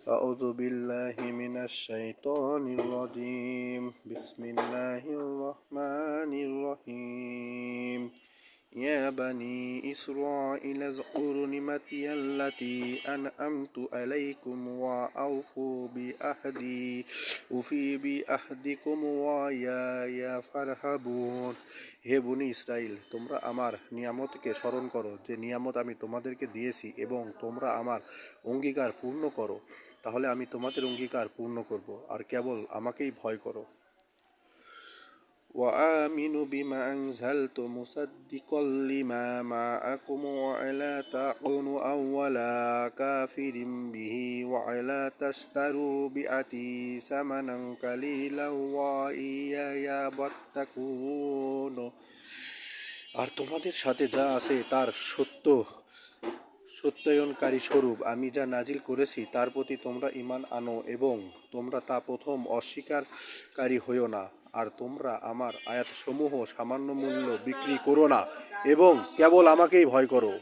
أعوذ بالله من الشيطان الرجيم بسم الله الرحمن الرحيم يا بني إسرائيل اذكروا نعمتي التي أنعمت عليكم وأوفوا بعهدي أوفي بعهدكم وإياي فارهبون। হে বনি ইসরাইল, তোমরা আমার নিয়ামতকে স্মরণ করো, যে নিয়ামত আমি তোমাদেরকে দিয়েছি, এবং তোমরা আমার অঙ্গীকার পূর্ণ করো, তাহলে আমি তোমাদের অঙ্গীকার পূর্ণ করব, আর কেবল আমাকেই ভয় করো। وآمنوا بما أنزلت مصدقا لما معكم ولا تكونوا أول كافر به ولا تشتروا بآياتي ثمنا قليلا وإياي فاتقون। আর তোমাদের সাথে যা আছে তার সত্যায়নকারী স্বরূপ আমি যা নাজিল করেছি তার প্রতি তোমরা ঈমান আনো, এবং তোমরা তা প্রথম অস্বীকারী হইও না। আর তোমরা আমার আয়াতসমূহ সামান্য মূল্য বিক্রি করো না, এবং কেবল আমাকেই ভয় করো।